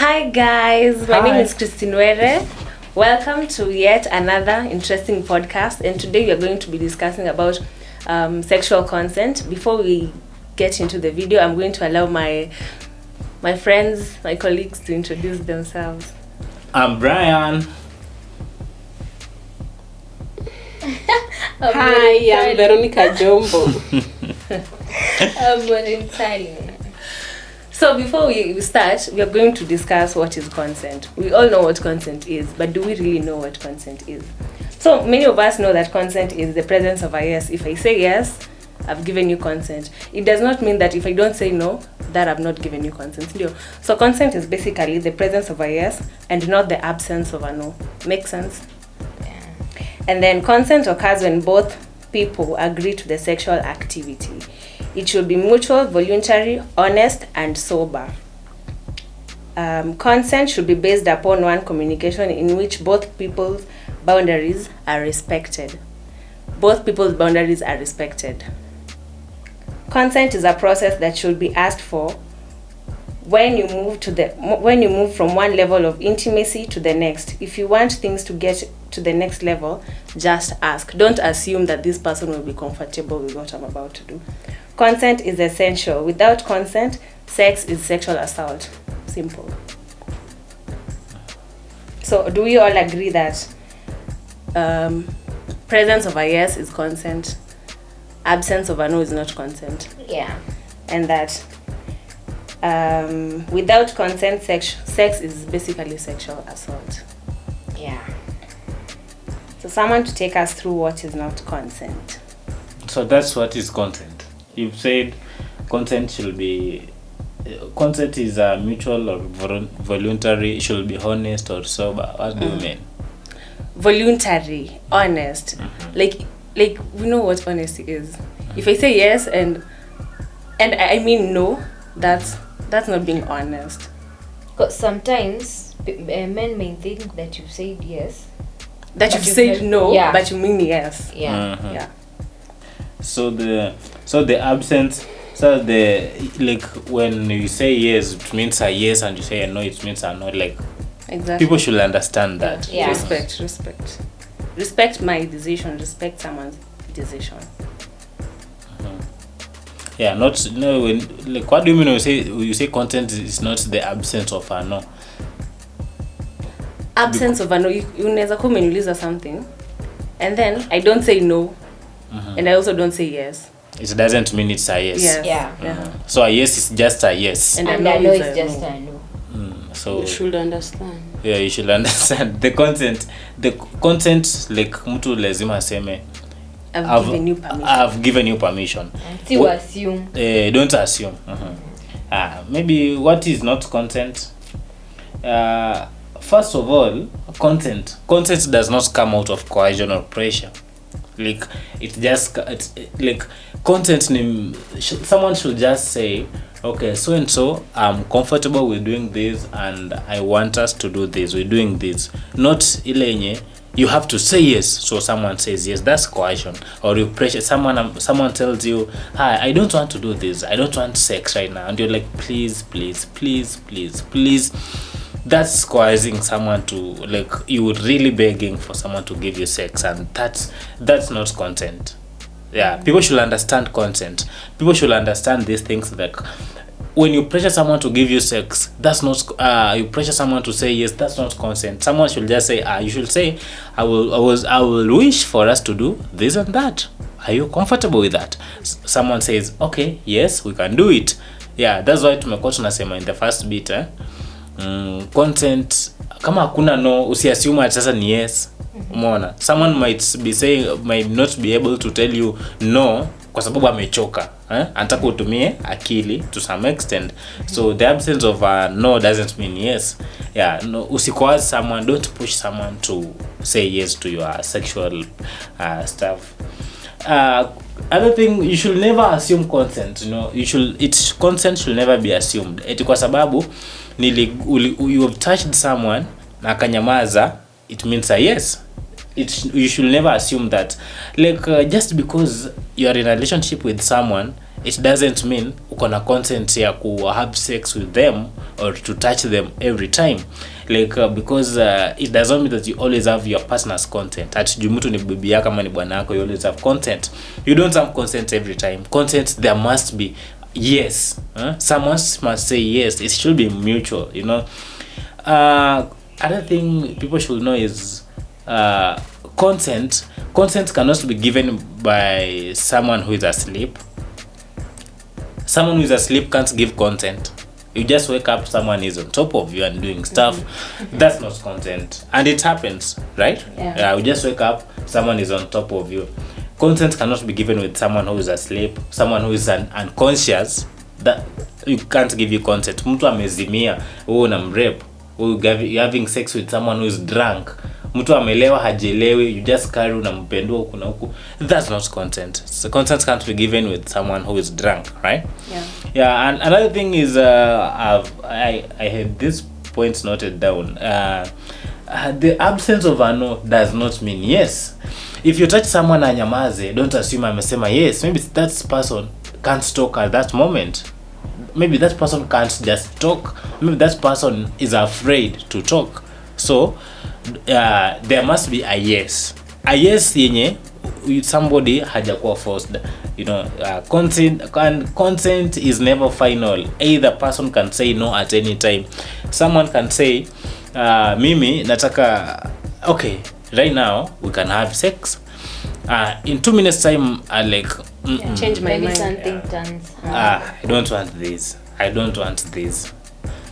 Hi guys, my Hi. name is Christine Were. Welcome to yet another interesting podcast, and today we are going to be discussing about sexual consent. Before we get into the video, I'm going to allow my friends, my colleagues to introduce themselves. I'm Brian. Hi, I'm Veronica Jombo. I'm Maureen Saling. So before we start, we are going to discuss what is consent. We all know what consent is, but do we really know what consent is? So many of us know that consent is the presence of a yes. If I say yes, I've given you consent. It does not mean that if I don't say no, that I've not given you consent. No. So consent is basically the presence of a yes and not the absence of a no. Make sense? Yeah. And then consent occurs when both people agree to the sexual activity. It should be mutual, voluntary, honest, and sober. Consent should be based upon one communication in which both people's boundaries are respected. Both people's boundaries are respected. Consent is a process that should be asked for when you move from one level of intimacy to the next. If you want things to get to the next level, just ask. Don't assume that this person will be comfortable with what I'm about to do. Consent is essential. Without consent, sex is sexual assault. Simple. So, do we all agree that presence of a yes is consent, absence of a no is not consent, Yeah. and that without consent, sex is basically sexual assault? Yeah. So, someone to take us through what is not consent. So that's what is consent. You've said consent should be consent is a mutual or voluntary. It should be honest or sober. What do you mean? Voluntary, honest. Like we know what honesty is. If I say yes and I mean no, that's not being honest. Because sometimes men may think that you said yes. That But you've you said meant- no, yeah. but you mean yes. Yeah. Mhm. Yeah. So the absence. So the like when you say yes, it means a yes, and you say a no, it means a no. Like Exactly. people should understand that. Yeah. Respect my decision. Respect someone's decision. Yeah, not no. When like, what do you mean when you say content is not the absence of a no? Absence of a no. Unaweza kuwa umeniuliza something, and then I don't say no, and I also don't say yes. It doesn't mean it's a yes. Yes. Yeah. Yeah. So a yes is just a yes. And And I I know know it's it's a just no. a no. So You should understand. yeah, you should understand the content. The content, like mtu lazima aseme I've given you permission. I've given you permission. And still What- assume. Don't assume. Maybe what is not content? First of all, content does not come out of coercion or pressure. Like it's like content. Someone should just say, okay, so and so, I'm comfortable with doing this, and I want us to do this. We're doing this. Not ile yenye you have to say yes, so someone says yes. That's coercion. Or you pressure someone tells you, hi, I don't want to do this. I don't want sex right now, and you're like, please. That's coercing someone to, like, you really begging for someone to give you sex, and that's not consent. Yeah, people should understand consent. People should understand these things, that when you pressure someone to give you sex, that's not you pressure someone to say yes, that's not consent. Someone should just say you should say, I will wish for us to do this and that. Are you comfortable with that? Someone says, okay, yes, we can do it. Yeah, that's why tumekuwa tunasema in the first bit consent, kama hakuna no, usiassume ati sasa ni yes. Umeona, someone might not be able to tell you no kwa sababu amechoka, anataka utumie akili to some extent. So the absence of a no doesn't mean yes. Yeah, no, usikoerce someone. Don't push someone to say yes to your sexual stuff. Other thing, you should never assume consent. Consent should never be assumed. Eti kwa sababu you have touched someone na akanyamaza, it means a yes. You should never assume that, like, just because you are in a relationship with someone it doesn't mean uko na consent ya ku have sex with them or to touch them every time. Like because it doesn't mean that you always have your partner's consent. Ati mtu ni bibi yako ama ni bwana yako, you always have consent. You don't have consent every time. Consent, there must be yes. Someone must say yes. It should be mutual, you know. Other thing people should know is consent cannot be given by someone who is asleep. Someone who is asleep can't give consent. You just wake up, someone is on top of you and doing stuff. That's not consent. And it happens, right? Yeah. You just wake up, someone is on top of you. Consent cannot be given with someone who is asleep, someone who is unconscious. That you can't give you consent. Mtu amezimia, wewe unamrape, you having sex with someone who is drunk. Mtu amelewa hajelewi, you just carry unampendua huku na huku. That's not consent. So consent can't be given with someone who is drunk, right? Yeah, and another thing is I had this points noted down. The absence of a no does not mean yes. If you touch someone anyamaze, don't assume amesema yes. Maybe that person can't talk at that moment. Maybe that person can't just talk. Maybe that person is afraid to talk. So there must be a yes. A yes yenye somebody hajakuwa forced. You know, consent is never final. Either person can say no at any time. Someone can say mimi nataka, okay, right now we can have sex. In 2 minutes time like Change my Maybe mind. something turns. I don't want this. I don't want this.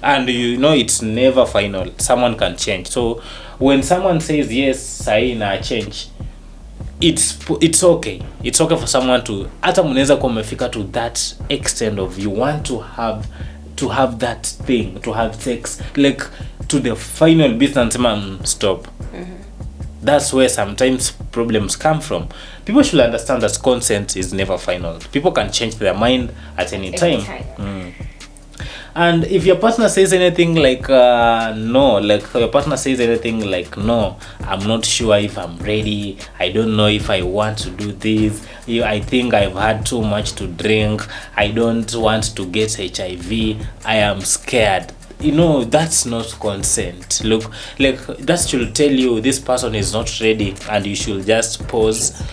And you know it's never final. Someone can change. So when someone says yes, sahi na change, it's okay. It's okay for someone to, hata mnaweza kuwa mmefika to that extent of you want to have that thing, to have sex, like to the final business, stop. That's where sometimes problems come from. People should understand that consent is never final. People can change their mind at any time. And if your partner says anything like no, like your partner says anything like no, I'm not sure if I'm ready, I don't know if I want to do this, I think I've had too much to drink, I don't want to get HIV, I am scared. You know, that's not consent. Look, like that should tell you this person is not ready, and you should just pause,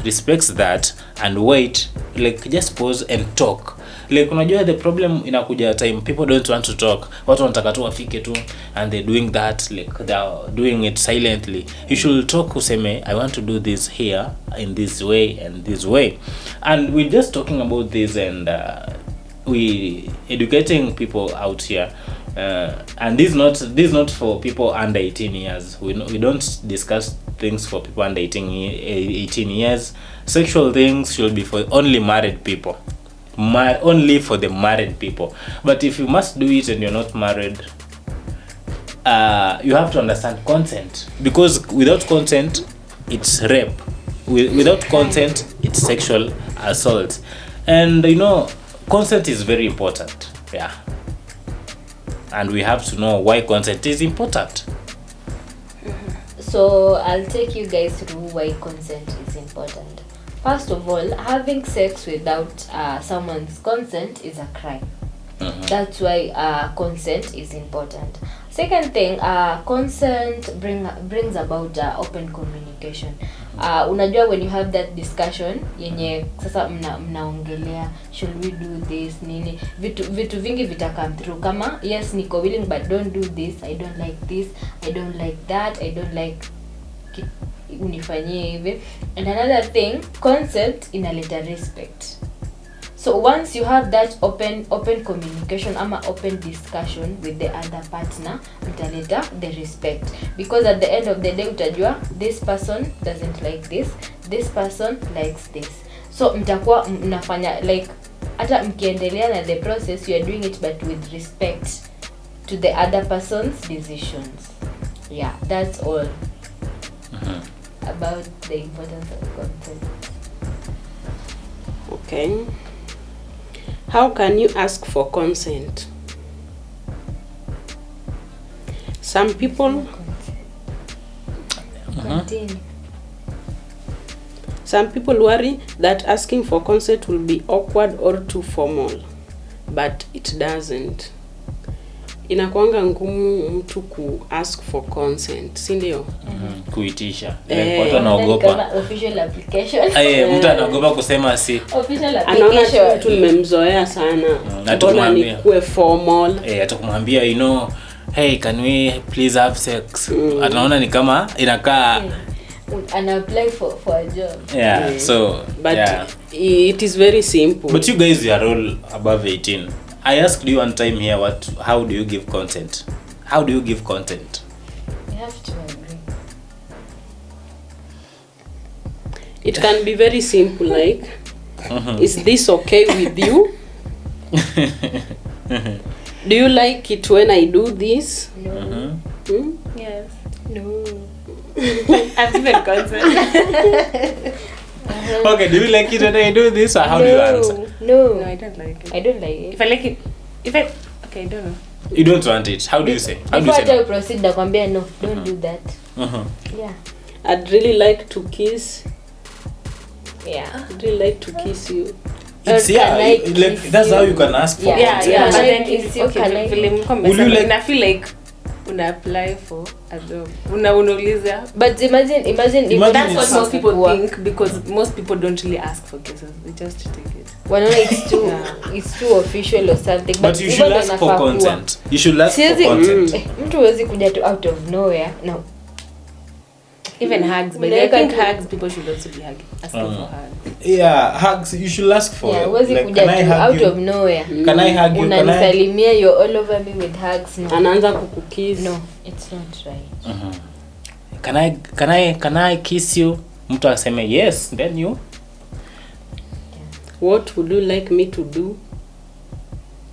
respects that and wait. Like just pause and talk. Like unajua the problem inakuja time people don't want to talk. Watu wanataka tu wafike tu and they're doing that, like they're doing it silently. You should talk, useme I want to do this here in this way and this way. And we're just talking about this, and we educating people out here, and this is not for people under 18 years. We don't discuss things for people under 18 years. Sexual things should be for only married people, only for the married people. But if you must do it and you're not married, you have to understand consent, because without consent it's rape, without consent it's sexual assault. And you know, consent is very important. Yeah, and we have to know why consent is important. So I'll take you guys through why consent is important. First of all, having sex without someone's consent is a crime. That's why consent is important. Second thing, consent brings about open communication. Unajua when you have that discussion yenye sasa mnaongelea should we do this nini, vitu vingi vita come through kama yes niko willing but don't do this, I don't like this, I don't like that, I don't like unifanyie hivi. And another thing, consent inaleta respect. So once you have that open communication ama open discussion with the other partner, mtaleta the respect, because at the end of the day utajua this person doesn't like this person likes this. So mtakuwa mnafanya like hata mkiendelea na the process, you are doing it but with respect to the other person's decisions. Yeah, that's all about the importance of consent. Okay. How can you ask for consent? Some people Continue. Some people worry that asking for consent will be awkward or too formal, but it doesn't. Inakuanga ngumu mtu ku ask for consent, si ndio? Kuitisha. Like watu wanaogopa. Kama official application. Mtu anaogopa kusema si. Official Anaona application. mtu nimemzoea sana. Mbona nikuwe formal? Hata kumwambia hey, can we please have sex? Anaona ni kama inakaa And apply for a job. Yeah, so but it is very simple. But you guys are all above 18. I asked you one time here how do you give consent? How do you give consent? You have to agree. It can be very simple, like is this okay with you? Do you like it when I do this? No. Yes. No. I've given consent. Okay, do you like it when I do this, or how do you answer? No. No, I don't like it. I don't like it. If I like it, okay, I don't know. You don't want it. How do you say? How do you Before say? I proceed, nakwambia no, don't do that. Yeah. I'd really like to kiss. Yeah. I'd really like to kiss you. It's like that's how you can ask for Yeah, consent. Yeah, but Can I then kiss it's you? okay. Can I- Will you like- I feel like una apply for a job. Unauliza. But imagine if That's what it's most people work. think, because most people don't really ask for kisses. They just take it. Wanaona it's too Yeah. it's too official or something. But you should hivyo ask ndo for inafaa kuwa. consent. You should ask for Siwezi- consent. Mtu huwezi kuja tu out of nowhere. No. Even hugs, but I Unaweka think tu- hugs, people should also be asking for hugs. Yeah, hugs. You should ask for. Yeah, huwezi like, kuja can I tu hug out you? of nowhere. Can I hug you? Can I? Unanisalimia, you're all over me with hugs. No. Anaanza kukukiss. No, it's not right. Can I kiss you? Mtu aseme yes, then you. What would you like me to do?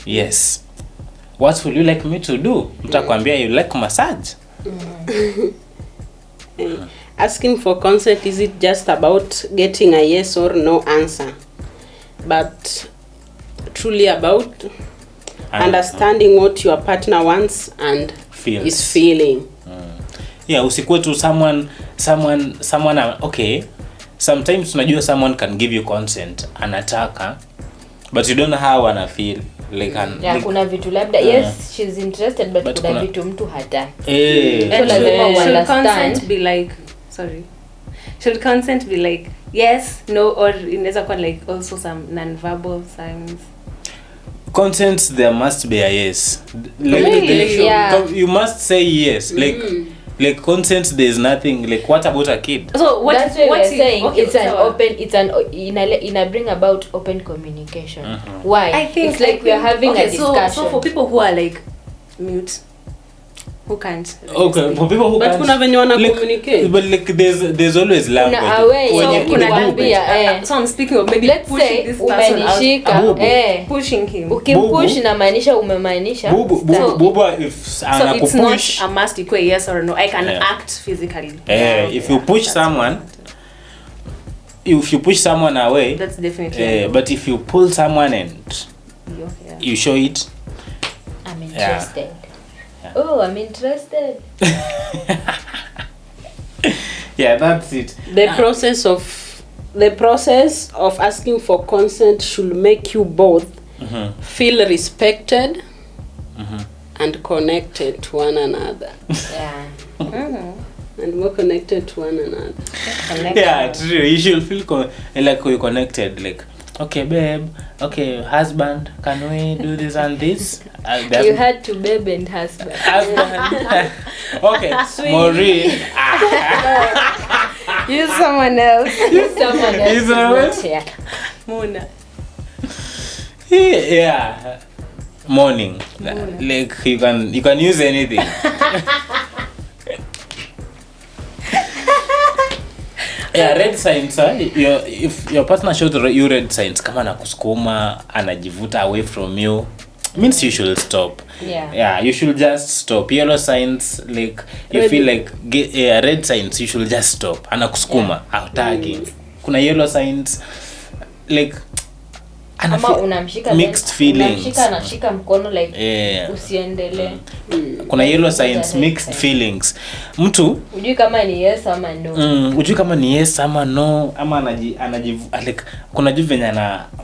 Yes. What would you like me to do? Mtu akwambia you like massage. Asking for consent, is it just about getting a yes or no answer, but truly about understanding what your partner wants and Feels. is feeling? Yeah, usikuwe tu someone okay. Sometimes unajua someone can give you consent, anataka, but you don't know how ana feel. Like Yeah, like, kuna vitu labda yes she's interested but But kuna kuna- vitu mtu hataki. eh, So lazima Should understand. consent be like, sorry, should consent be like yes, no, or inaweza kuwa like also some non-verbal signs? consent there must be a yes. Really? Yeah. You must say yes. Like consent there's nothing like what about a kid? So what? That's why what we're if- saying okay, it's an sawa. open, ina bring about open communication. Why? I think it's like we're having a discussion. So for people who are like mute, who can't. Okay, for people who But can't, kuna venye wana like, communicate. but like there's always language. Kuna away, Wenye so kuna kunaambia, So I'm speaking of maybe let's pushing say this person out, umenishika Bubu. pushing him. ukimpush Bubu. inamaanisha umemaanisha Bubu if So it's anakupush, not a must equal yes or no. I can Yeah. act physically. if you push That's someone, important. if you push someone away, That's definitely. a no. but if you pull someone and Yeah. you show it, I'm interested. Oh, I'm interested. yeah, that's it. The process of asking for consent should make you both feel respected and connected to one another, Yeah. and more connected to one another. Yeah, true. You should feel like you're connected. Like, okay, babe. Okay, husband. Can we do this and this? You had to babe and husband. husband. Okay, Maureen. Use someone else. Someone else Is is that not right? here. Mona. Yeah. Morning. Like you can use anything. Yeah, red signs. If your partner shows you red signs, kama anakusukuma, anajivuta away from you, means you should stop. Yeah. You should just stop. Yellow signs, like you feel like red signs, you should just stop. Anakusukuma, hautaki. Kuna yellow signs, like ama unamshika mixed then feelings. unamshika anashika mkono like Yeah. usiendelee. Kuna yellow signs, mixed feelings. Mtu Ujui kama ni yes ama no. ujui kama ni yes ama no, ama like kuna juu venye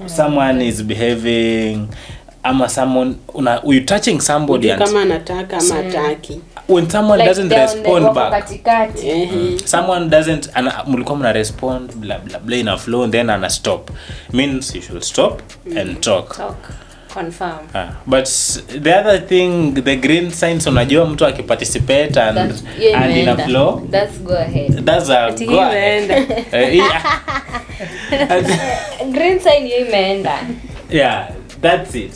someone is behaving, ama someone you touching somebody Ujui kama anataka ama hataki. when someone Like doesn't they're on respond the back, katikati. someone doesn't mlikuwa mna respond blah blah blah in a flow, and then ana stop, means you should stop and talk. Confirm. But the other thing, the green signs, unajua mtu akiparticipate and in a flow, That's go ahead. that's a Ati go ahead. imeenda. Green sign hiyo imeenda. Yeah, that's it.